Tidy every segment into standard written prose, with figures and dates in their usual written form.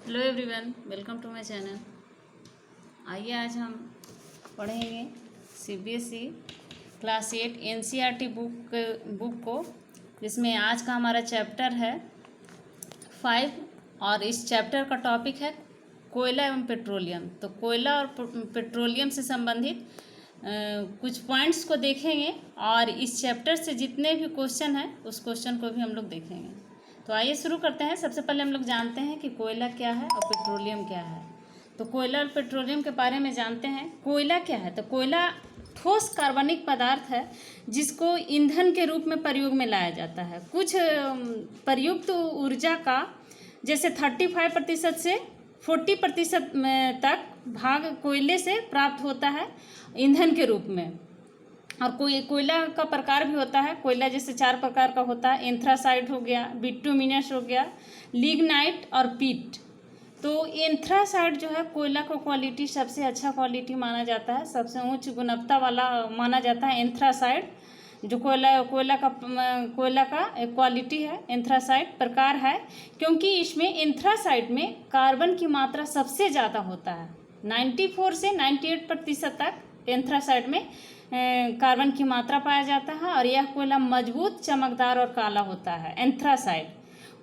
Hello everyone, welcome to my channel. आइए आज हम पढ़ेंगे सीबीएसई क्लास 8 एनसीईआरटी बुक को, जिसमें आज का हमारा चैप्टर है 5 और इस चैप्टर का टॉपिक है कोयला एवं पेट्रोलियम। तो कोयला और पेट्रोलियम से संबंधित कुछ पॉइंट्स को देखेंगे और इस चैप्टर से जितने भी क्वेश्चन हैं उस क्वेश्चन को भी हम लोग देखेंगे। तो आइए शुरू करते हैं। सबसे पहले हम लोग जानते हैं कि कोयला क्या है और पेट्रोलियम क्या है। तो कोयला और पेट्रोलियम के बारे में जानते हैं। कोयला क्या है? तो कोयला ठोस कार्बनिक पदार्थ है जिसको ईंधन के रूप में प्रयोग में लाया जाता है। कुछ प्रयुक्त ऊर्जा का जैसे 35% से 40% तक भाग कोयले से प्राप्त होता है ईंधन के रूप में। और कोयला का प्रकार भी होता है। कोयला जैसे 4 प्रकार का होता है। एंथ्रासाइट हो गया, बिटुमिनस हो गया, लिग्नाइट और पीट। तो एंथ्रासाइट जो है कोयला को क्वालिटी सबसे अच्छा क्वालिटी माना जाता है, सबसे उच्च गुणवत्ता वाला माना जाता है एंथ्रासाइट। जो कोयला का एक क्वालिटी है, एंथ्रासाइट प्रकार है, क्योंकि इसमें एंथ्रासाइट में कार्बन की मात्रा सबसे ज़्यादा होता है। 94 से 98% तक एंथ्रासाइट में कार्बन की मात्रा पाया जाता है और यह कोयला मजबूत, चमकदार और काला होता है, एंथ्रासाइट।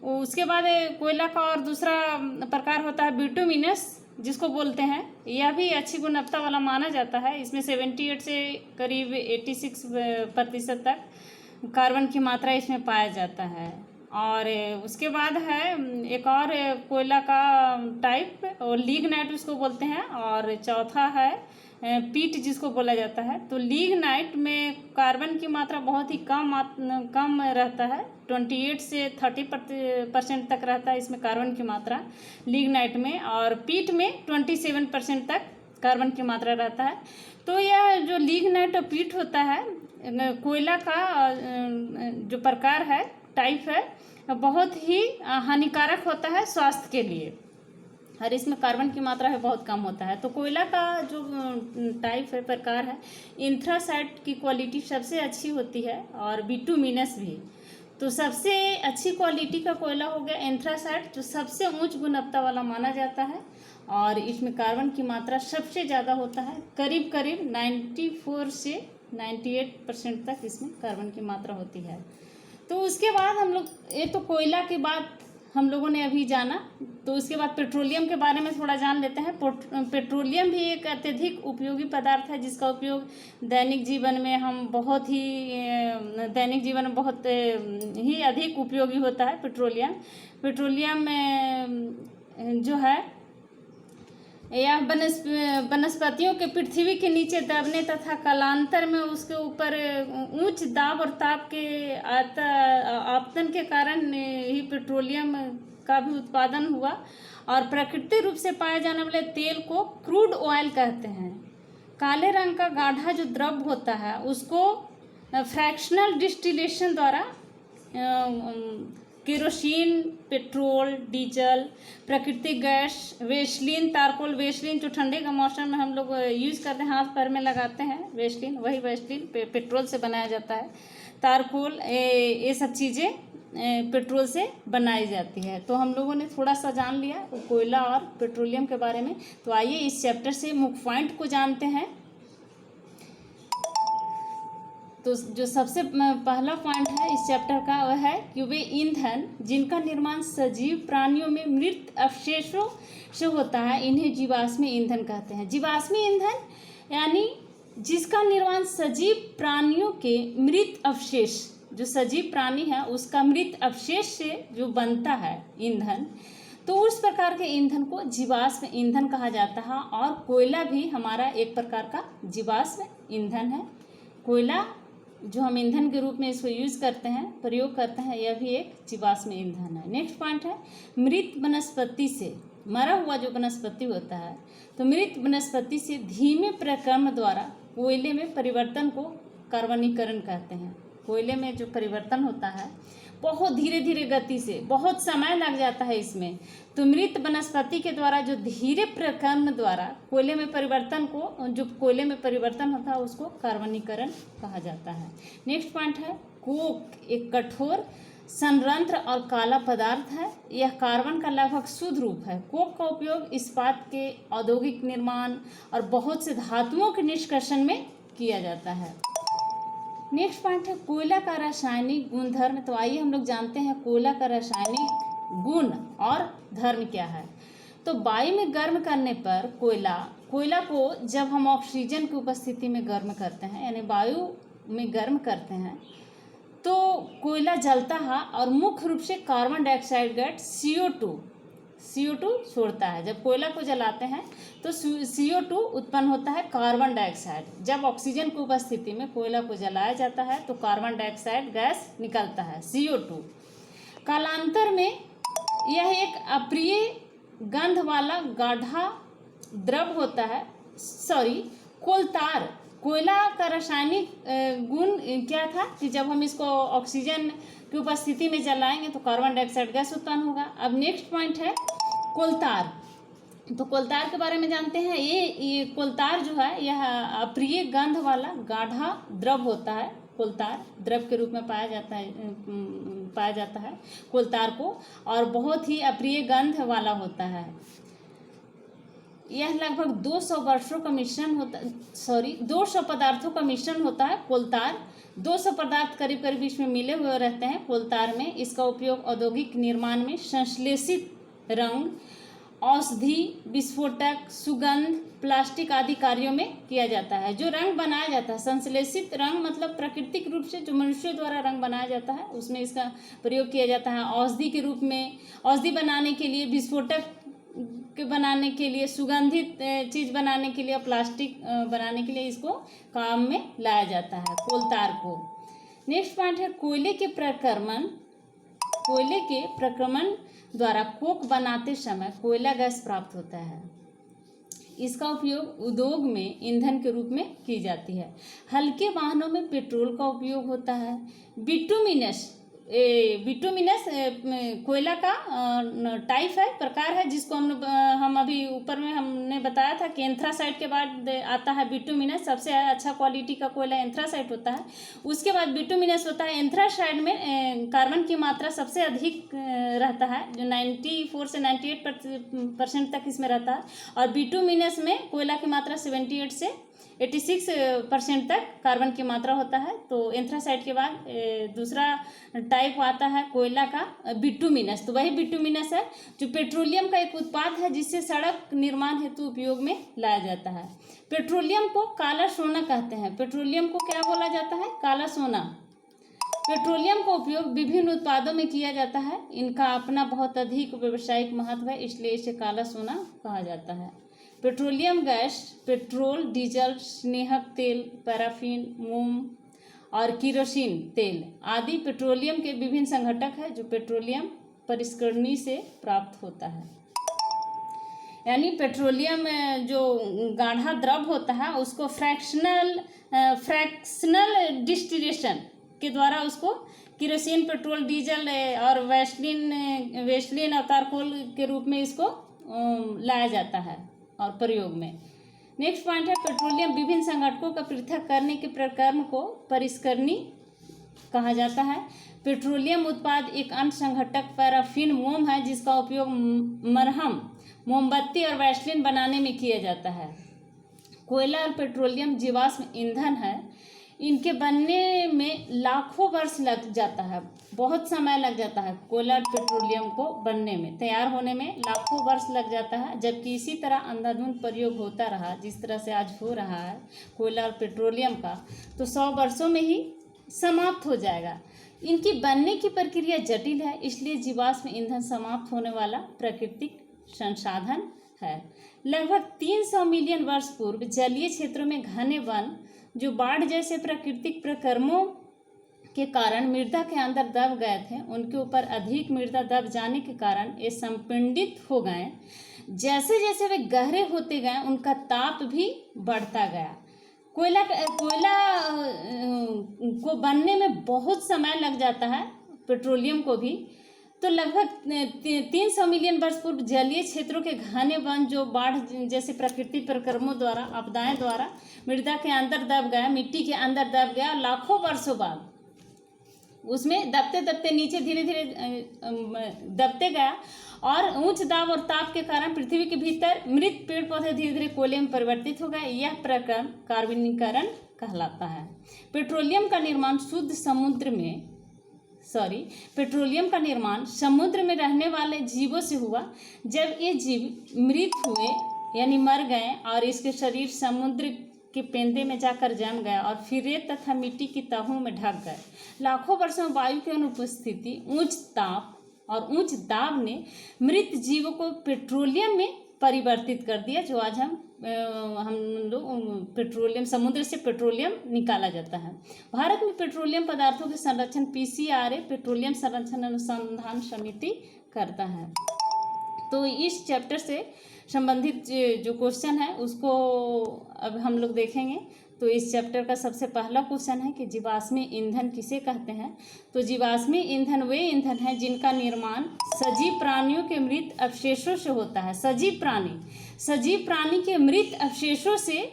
उसके बाद कोयला का और दूसरा प्रकार होता है बिटुमिनस, जिसको बोलते हैं। यह भी अच्छी गुणवत्ता वाला माना जाता है। इसमें 78 से करीब 86% तक कार्बन की मात्रा इसमें पाया जाता है। और उसके बाद है एक और कोयला का टाइप, और लिग्नाइट उसको बोलते हैं। और चौथा है पीट, जिसको बोला जाता है। तो लिग्नाइट में कार्बन की मात्रा बहुत ही कम रहता है, 28 से 30% तक रहता है इसमें कार्बन की मात्रा लिग्नाइट में। और पीट में 27% तक कार्बन की मात्रा रहता है। तो यह जो लिग्नाइट और पीट होता है, कोयला का जो प्रकार है, टाइप है, बहुत ही हानिकारक होता है स्वास्थ्य के लिए, और इसमें कार्बन की मात्रा है बहुत कम होता है। तो कोयला का जो टाइप है, प्रकार है, एंथ्रासाइट की क्वालिटी सबसे अच्छी होती है और बिटुमिनस भी। तो सबसे अच्छी क्वालिटी का कोयला हो गया एंथ्रासाइट, जो सबसे उच्च गुणवत्ता वाला माना जाता है और इसमें कार्बन की मात्रा सबसे ज़्यादा होता है, करीब 94 से 98% तक इसमें कार्बन की मात्रा होती है। तो उसके बाद हम लोग, ये तो कोयला के बाद हम लोगों ने अभी जाना। तो उसके बाद पेट्रोलियम के बारे में थोड़ा जान लेते हैं। पेट्रोलियम भी एक अत्यधिक उपयोगी पदार्थ है, जिसका उपयोग दैनिक जीवन में बहुत ही अधिक उपयोगी होता है। पेट्रोलियम जो है यह वनस्पतियों के पृथ्वी के नीचे दबने तथा कालांतर में उसके ऊपर उच्च दाब और ताप के आपतन के कारण ही पेट्रोलियम का भी उत्पादन हुआ। और प्राकृतिक रूप से पाए जाने वाले तेल को क्रूड ऑयल कहते हैं। काले रंग का गाढ़ा जो द्रव होता है उसको फ्रैक्शनल डिस्टिलेशन द्वारा केरोसिन, पेट्रोल, डीजल, प्राकृतिक गैस, वेस्लिन, तारकोल। वेस्लिन जो ठंडे का मौसम में हम लोग यूज़ करते हैं, हाथ पैर में लगाते हैं, वेस्लिन, वही वेस्लिन पेट्रोल से बनाया जाता है। तारकोल, ये सब चीज़ें पेट्रोल से बनाई जाती है। तो हम लोगों ने थोड़ा सा जान लिया कोयला और पेट्रोलियम के बारे में। तो आइए इस चैप्टर से मुख्य पॉइंट को जानते हैं। तो जो सबसे पहला पॉइंट है इस चैप्टर का वह है कि वे ईंधन जिनका निर्माण सजीव प्राणियों में मृत अवशेषों से होता है, इन्हें जीवाश्म ईंधन कहते हैं। जीवाश्म ईंधन यानी जिसका निर्माण सजीव प्राणियों के मृत अवशेष, जो सजीव प्राणी है उसका मृत अवशेष से जो बनता है ईंधन, तो उस प्रकार के ईंधन को जीवाश्म ईंधन कहा जाता है। और कोयला भी हमारा एक प्रकार का जीवाश्म ईंधन है। कोयला जो हम ईंधन के रूप में इसको यूज़ करते हैं, प्रयोग करते हैं, यह भी एक जीवाश्म ईंधन है। नेक्स्ट पॉइंट है मृत वनस्पति से, मरा हुआ जो वनस्पति होता है, तो मृत वनस्पति से धीमे प्रक्रम द्वारा कोयले में परिवर्तन को कार्बनीकरण कहते हैं। कोयले में जो परिवर्तन होता है बहुत धीरे धीरे गति से, बहुत समय लग जाता है इसमें। तो मृत वनस्पति के द्वारा जो धीरे प्रक्रम द्वारा कोयले में परिवर्तन होता है उसको कार्बनीकरण कहा जाता है। नेक्स्ट पॉइंट है कोक, एक कठोर संयंत्र और काला पदार्थ है। यह कार्बन का लगभग शुद्ध रूप है। कोक का उपयोग इस्पात के औद्योगिक निर्माण और बहुत से धातुओं के निष्कर्षण में किया जाता है। नेक्स्ट पॉइंट है कोयला का रासायनिक गुणधर्म। तो आइए हम लोग जानते हैं कोयला का रासायनिक गुण और धर्म क्या है। तो वायु में गर्म करने पर कोयला को जब हम ऑक्सीजन की उपस्थिति में गर्म करते हैं, यानी वायु में गर्म करते हैं, तो कोयला जलता है और मुख्य रूप से कार्बन डाइऑक्साइड गैस CO2 छोड़ता है। जब कोयला को जलाते हैं तो CO2 उत्पन्न होता है, कार्बन डाइऑक्साइड। जब ऑक्सीजन की उपस्थिति में कोयला को जलाया जाता है तो कार्बन डाइऑक्साइड गैस निकलता है, CO2। कालांतर में यह एक अप्रिय गंध वाला गाढ़ा द्रव होता है। कोयला का रासायनिक गुण क्या था कि जब हम इसको ऑक्सीजन की उपस्थिति में जलाएंगे तो कार्बन डाइऑक्साइड गैस उत्पन्न होगा। अब नेक्स्ट पॉइंट है कोलतार। तो कोलतार के बारे में जानते हैं। ये कोलतार जो है यह अप्रिय गंध वाला गाढ़ा द्रव होता है। कोलतार द्रव के रूप में पाया जाता है कोलतार को, और बहुत ही अप्रिय गंध वाला होता है। यह लगभग 200 पदार्थों का मिश्रण होता है कोलतार। 200 पदार्थ करीब करीब इसमें मिले हुए रहते हैं कोलतार में। इसका उपयोग औद्योगिक निर्माण में संश्लेषित रंग, औषधि, विस्फोटक, सुगंध, प्लास्टिक आदि कार्यों में किया जाता है। जो रंग बनाया जाता है, संश्लेषित रंग मतलब प्राकृतिक रूप से जो मनुष्य द्वारा रंग बनाया जाता है, उसमें इसका प्रयोग किया जाता है। औषधि के रूप में, औषधि बनाने के लिए, विस्फोटक के बनाने के लिए, सुगंधित चीज़ बनाने के लिए, प्लास्टिक बनाने के लिए इसको काम में लाया जाता है कोलतार को। नेक्स्ट पॉइंट है कोयले के प्रक्रमण द्वारा कोक बनाते समय कोयला गैस प्राप्त होता है। इसका उपयोग उद्योग में ईंधन के रूप में की जाती है। हल्के वाहनों में पेट्रोल का उपयोग होता है। बिटुमिनस कोयला का टाइप है, प्रकार है, जिसको हम अभी ऊपर में हमने बताया था कि एंथ्रासाइट के बाद आता है बिटुमिनस। सबसे अच्छा क्वालिटी का कोयला एंथ्रासाइट होता है। उसके बाद बिटुमिनस होता है। एंथ्रासाइट में कार्बन की मात्रा सबसे अधिक रहता है, जो 94 से 98% तक इसमें रहता है, और बिटुमिनस में कोयला की मात्रा 78 से 86% तक कार्बन की मात्रा होता है। तो एंथ्रासाइट के बाद दूसरा टाइप आता है कोयला का बिटुमिनस। तो वही बिटुमिनस है जो पेट्रोलियम का एक उत्पाद है, जिससे सड़क निर्माण हेतु उपयोग में लाया जाता है। पेट्रोलियम को काला सोना कहते हैं। पेट्रोलियम को क्या बोला जाता है? काला सोना। पेट्रोलियम का उपयोग विभिन्न उत्पादों में किया जाता है। इनका अपना बहुत अधिक व्यावसायिक महत्व है, इसलिए इसे काला सोना कहा जाता है। पेट्रोलियम गैस पेट्रोल, डीजल, स्नेहक तेल, पैराफिन, मोम और किरोसिन तेल आदि पेट्रोलियम के विभिन्न संघटक है, जो पेट्रोलियम परिष्करणी से प्राप्त होता है। यानी पेट्रोलियम जो गाढ़ा द्रव होता है उसको फ्रैक्शनल डिस्टिलेशन के द्वारा उसको किरोसिन, पेट्रोल, डीजल और वैसलीन और तारकोल के रूप में इसको लाया जाता है और प्रयोग में। नेक्स्ट पॉइंट है पेट्रोलियम विभिन्न संघटकों का पृथक करने के प्रक्रम को परिष्करणी कहा जाता है। पेट्रोलियम उत्पाद एक अन्य संघटक पैराफिन मोम है, जिसका उपयोग मरहम, मोमबत्ती और वैसलीन बनाने में किया जाता है। कोयला और पेट्रोलियम जीवाश्म ईंधन है। इनके बनने में लाखों वर्ष लग जाता है, बहुत समय लग जाता है। कोयला और पेट्रोलियम को बनने में, तैयार होने में लाखों वर्ष लग जाता है। जबकि इसी तरह अंधाधुंध प्रयोग होता रहा जिस तरह से आज हो रहा है कोयला और पेट्रोलियम का, तो 100 वर्षों में ही समाप्त हो जाएगा। इनकी बनने की प्रक्रिया जटिल है, इसलिए जीवाश्म ईंधन समाप्त होने वाला प्राकृतिक संसाधन है। लगभग 300 मिलियन वर्ष पूर्व जलीय क्षेत्रों में घने वन, जो बाढ़ जैसे प्राकृतिक प्रक्रमों के कारण मृदा के अंदर दब गए थे, उनके ऊपर अधिक मृदा दब जाने के कारण ये संपीड़ित हो गए। जैसे जैसे वे गहरे होते गए उनका ताप भी बढ़ता गया। कोयला को बनने में बहुत समय लग जाता है, पेट्रोलियम को भी। तो लगभग 300 मिलियन वर्ष पूर्व जलीय क्षेत्रों के घने वन, जो बाढ़ जैसे प्राकृतिक प्रक्रमों द्वारा, आपदाएं द्वारा मृदा के अंदर दब गया, मिट्टी के अंदर दब गया। लाखों वर्षों बाद उसमें दबते दबते नीचे धीरे धीरे दबते गया और उच्च दाब और ताप के कारण पृथ्वी के भीतर मृत पेड़ पौधे धीरे धीरे कोयले में परिवर्तित हो गए। यह प्रक्रम कार्बनीकरण कहलाता है। पेट्रोलियम का निर्माण पेट्रोलियम का निर्माण समुद्र में रहने वाले जीवों से हुआ। जब ये जीव मृत हुए यानी मर गए और इसके शरीर समुद्र के पेंदे में जाकर जम गया और फिर रेत तथा मिट्टी की तहों में ढक गए। लाखों वर्षों वायु की अनुपस्थिति, उच्च ताप और उच्च दाब ने मृत जीवों को पेट्रोलियम में परिवर्तित कर दिया, जो आज हम लोग पेट्रोलियम, समुद्र से पेट्रोलियम निकाला जाता है। भारत में पेट्रोलियम पदार्थों के संरक्षण PCRA पेट्रोलियम संरक्षण अनुसंधान समिति करता है। तो इस चैप्टर से संबंधित जो क्वेश्चन है उसको अब हम लोग देखेंगे। तो इस चैप्टर का सबसे पहला क्वेश्चन है कि जीवाश्मी ईंधन किसे कहते हैं। तो जीवाश्मी ईंधन वे ईंधन हैं जिनका निर्माण सजीव प्राणियों के मृत अवशेषों से होता है। सजीव प्राणी के मृत अवशेषों से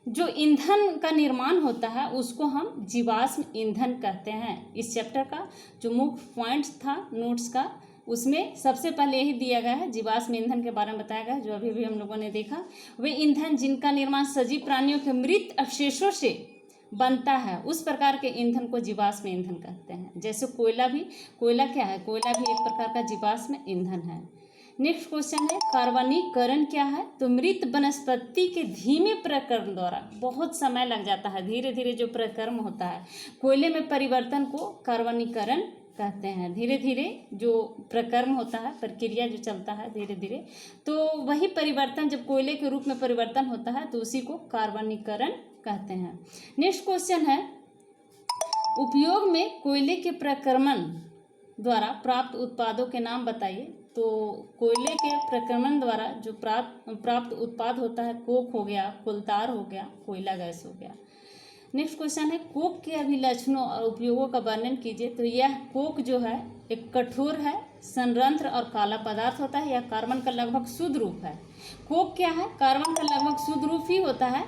जो ईंधन का निर्माण होता है उसको हम जीवाश्म ईंधन कहते हैं। इस चैप्टर का जो मुख्य पॉइंट था नोट्स का, उसमें सबसे पहले यही दिया गया है, जीवाश्म ईंधन के बारे में बताया गया है, जो अभी भी हम लोगों ने देखा। वे ईंधन जिनका निर्माण सजीव प्राणियों के मृत अवशेषों से बनता है, उस प्रकार के ईंधन को जीवाश्म ईंधन कहते हैं। जैसे कोयला क्या है? कोयला भी एक प्रकार का जीवाश्म ईंधन है। नेक्स्ट क्वेश्चन है कार्बनीकरण क्या है। तो मृत वनस्पति के धीमे प्रक्रम द्वारा, बहुत समय लग जाता है, धीरे धीरे जो प्रक्रम होता है कोयले में परिवर्तन को कार्बनीकरण कहते हैं। धीरे धीरे जो प्रक्रम होता है, प्रक्रिया जो चलता है धीरे धीरे, तो वही परिवर्तन जब कोयले के रूप में परिवर्तन होता है तो उसी को कार्बनीकरण कहते हैं। नेक्स्ट क्वेश्चन है उपयोग में कोयले के प्रक्रमण द्वारा प्राप्त उत्पादों के नाम बताइए। तो कोयले के प्रक्रमण द्वारा जो प्राप्त उत्पाद होता है, कोक हो गया, कोलतार हो गया, कोयला गैस हो गया। नेक्स्ट क्वेश्चन है कोक के अभिलक्षणों और उपयोगों का वर्णन कीजिए। तो यह कोक जो है एक कठोर है, संरंध्र और काला पदार्थ होता है। यह कार्बन का लगभग शुद्ध रूप है। कोक क्या है? कार्बन का लगभग शुद्ध रूप ही होता है।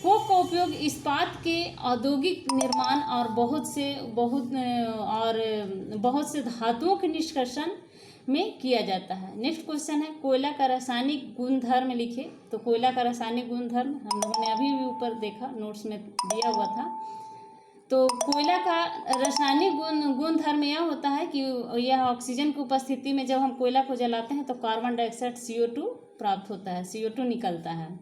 कोक का उपयोग इस्पात के औद्योगिक निर्माण और बहुत से धातुओं के निष्कर्षण में किया जाता है। नेक्स्ट क्वेश्चन है कोयला का रासायनिक गुणधर्म लिखे। तो कोयला का रासायनिक गुणधर्म हम लोगों ने अभी भी ऊपर देखा, नोट्स में दिया हुआ था। तो कोयला का रासायनिक गुणधर्म यह होता है कि यह ऑक्सीजन की उपस्थिति में जब हम कोयला को जलाते हैं तो कार्बन डाइऑक्साइड CO2 प्राप्त होता है, CO2 निकलता है।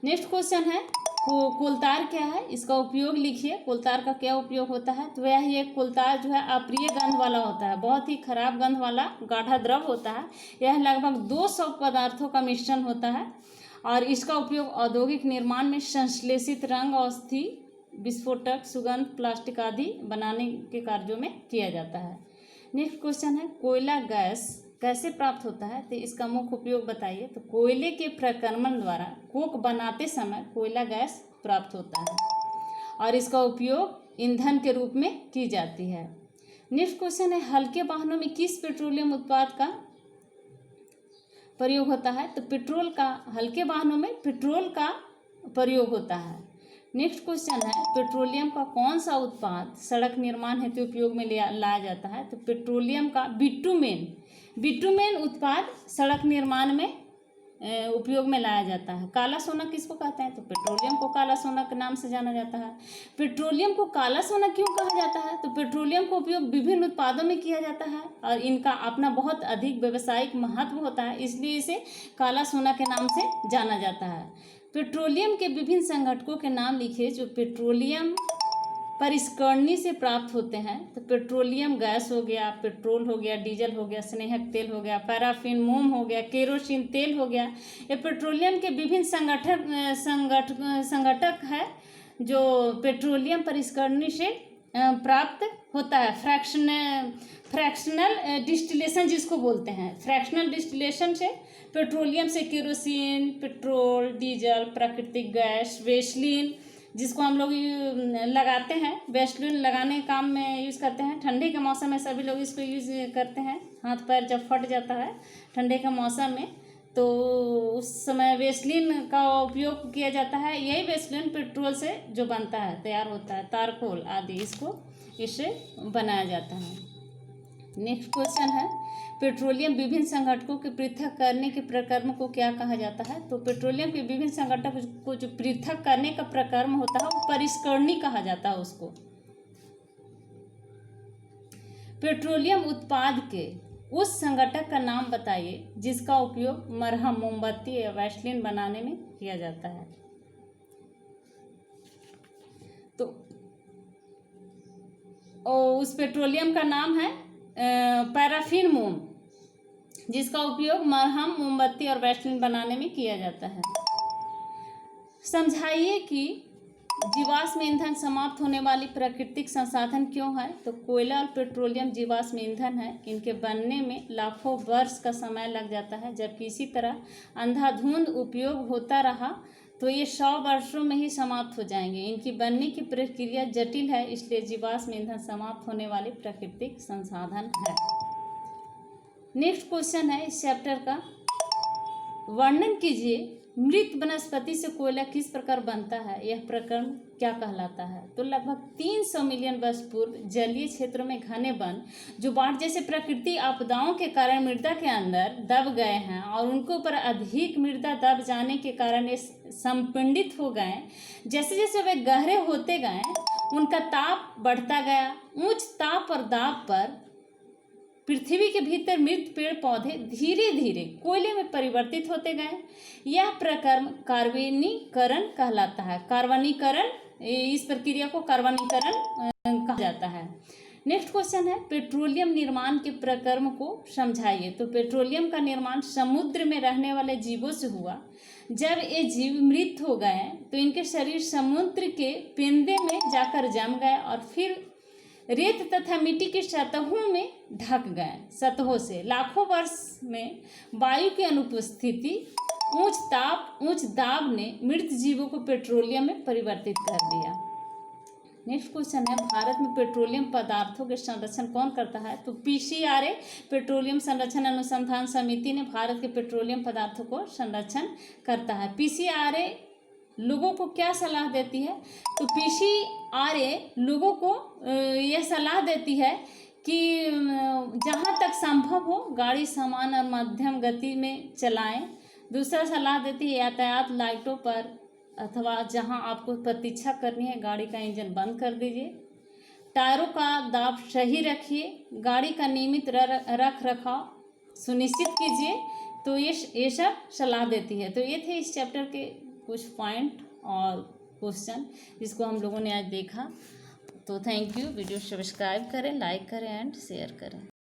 नेक्स्ट क्वेश्चन है कोलतार क्या है, इसका उपयोग लिखिए। कोलतार का क्या उपयोग होता है? तो यह एक कोलतार जो है अप्रिय गंध वाला होता है, बहुत ही खराब गंध वाला गाढ़ा द्रव होता है। यह लगभग 200 पदार्थों का मिश्रण होता है और इसका उपयोग औद्योगिक निर्माण में संश्लेषित रंग, औषधि, विस्फोटक, सुगंध, प्लास्टिक आदि बनाने के कार्यों में किया जाता है। नेक्स्ट क्वेश्चन है कोयला गैस कैसे प्राप्त होता है। तो इसका मुख्य उपयोग बताइए। तो कोयले के प्रक्रमण द्वारा कोक बनाते समय कोयला गैस प्राप्त होता है और इसका उपयोग ईंधन के रूप में की जाती है। नेक्स्ट क्वेश्चन है हल्के वाहनों में किस पेट्रोलियम उत्पाद का प्रयोग होता है। तो हल्के वाहनों में पेट्रोल का प्रयोग होता है। नेक्स्ट क्वेश्चन है पेट्रोलियम का कौन सा उत्पाद सड़क निर्माण हेतु उपयोग में लाया जाता है। तो पेट्रोलियम का बिटुमेन उत्पाद सड़क निर्माण में उपयोग में लाया जाता है। काला सोना किसको कहते हैं। तो पेट्रोलियम को काला सोना के नाम से जाना जाता है। पेट्रोलियम को काला सोना क्यों कहा जाता है। तो पेट्रोलियम का उपयोग विभिन्न उत्पादों में किया जाता है और इनका अपना बहुत अधिक व्यावसायिक महत्व होता है, इसलिए इसे काला सोना के नाम से जाना जाता है। पेट्रोलियम के विभिन्न संघटकों के नाम लिखिए जो पेट्रोलियम परिष्करणी से प्राप्त होते हैं। तो पेट्रोलियम गैस हो गया, पेट्रोल हो गया, डीजल हो गया, स्नेहक तेल हो गया, पैराफिन, मोम हो गया, केरोसिन तेल हो गया। ये पेट्रोलियम के विभिन्न संघटक है जो पेट्रोलियम परिष्करणी से प्राप्त होता है। फ्रैक्शनल डिस्टिलेशन जिसको बोलते हैं, फ्रैक्शनल डिस्टिलेशन से पेट्रोलियम से केरोसिन, पेट्रोल, डीजल, प्राकृतिक गैस, वैसलीन जिसको हम लोग लगाते हैं, वैसलीन लगाने के काम में यूज़ करते हैं। ठंडी के मौसम में सभी लोग इसको यूज़ करते हैं। हाथ पैर जब फट जाता है ठंडे के मौसम में तो उस समय वैसलीन का उपयोग किया जाता है। यही वैसलीन पेट्रोल से जो बनता है, तैयार होता है, तारकोल आदि, इसको इसे बनाया जाता है। नेक्स्ट क्वेश्चन है, पेट्रोलियम विभिन्न संघटकों के पृथक करने के प्रक्रम को क्या कहा जाता है? तो पेट्रोलियम के विभिन्न संघटकों को जो पृथक करने का प्रक्रम होता है वो परिष्करणी कहा जाता है उसको। पेट्रोलियम उत्पाद के उस संघटक का नाम बताइए जिसका उपयोग मरहम, मोमबत्ती या वैसलीन बनाने में किया जाता है। तो उस पेट्रोलियम का नाम है पैराफिन मोम, जिसका उपयोग मरहम, मोमबत्ती और वैसलीन बनाने में किया जाता है। समझाइए कि जीवाश्म ईंधन समाप्त होने वाली प्राकृतिक संसाधन क्यों है? तो कोयला और पेट्रोलियम जीवाश्म ईंधन है, इनके बनने में लाखों वर्ष का समय लग जाता है, जबकि इसी तरह अंधाधुंध उपयोग होता रहा तो ये 100 वर्षों में ही समाप्त हो जाएंगे। इनकी बनने की प्रक्रिया जटिल है, इसलिए जीवाश्म ईंधन समाप्त होने वाले प्राकृतिक संसाधन है। नेक्स्ट क्वेश्चन है इस चैप्टर का, वर्णन कीजिए मृत वनस्पति से कोयला किस प्रकार बनता है, यह प्रक्रम क्या कहलाता है? तो लगभग 300 मिलियन वर्ष पूर्व जलीय क्षेत्रों में घने वन जो बाढ़ जैसे प्रकृति आपदाओं के कारण मृदा के अंदर दब गए हैं और उनके ऊपर अधिक मृदा दब जाने के कारण ये संपीड़ित हो गए। जैसे जैसे वे गहरे होते गए उनका ताप बढ़ता गया। उच्च ताप और दाब पर पृथ्वी के भीतर मृत पेड़ पौधे धीरे धीरे कोयले में परिवर्तित होते गए। यह प्रक्रम कार्बनीकरण कहलाता है। कार्बनीकरण, इस प्रक्रिया को कार्बनीकरण कहा जाता है। नेक्स्ट क्वेश्चन है, पेट्रोलियम निर्माण के प्रक्रम को समझाइए। तो पेट्रोलियम का निर्माण समुद्र में रहने वाले जीवों से हुआ। जब ये जीव मृत हो गए तो इनके शरीर समुद्र के पिंडे में जाकर जम गए और फिर रेत तथा मिट्टी की सतहों में ढक गए। सतहों से लाखों वर्ष में वायु की अनुपस्थिति, उच्च ताप, उच्च दाब ने मृत जीवों को पेट्रोलियम में परिवर्तित कर दिया। नेक्स्ट क्वेश्चन है, भारत में पेट्रोलियम पदार्थों के संरक्षण कौन करता है? तो पीसीआरए पेट्रोलियम संरक्षण अनुसंधान समिति ने भारत के पेट्रोलियम पदार्थों को संरक्षण करता है। पीसीआरए लोगों को क्या सलाह देती है? तो पीसीआरए लोगों को यह सलाह देती है कि जहाँ तक संभव हो गाड़ी समान और मध्यम गति में चलाएं। दूसरा सलाह देती है यातायात लाइटों पर अथवा जहाँ आपको प्रतीक्षा करनी है गाड़ी का इंजन बंद कर दीजिए। टायरों का दाब सही रखिए। गाड़ी का नियमित रख रखाव सुनिश्चित कीजिए। तो ये सब सलाह देती है। तो ये थे इस चैप्टर के कुछ पॉइंट और क्वेश्चन जिसको हम लोगों ने आज देखा। तो थैंक यू। वीडियो सब्सक्राइब करें, लाइक करें एंड शेयर करें।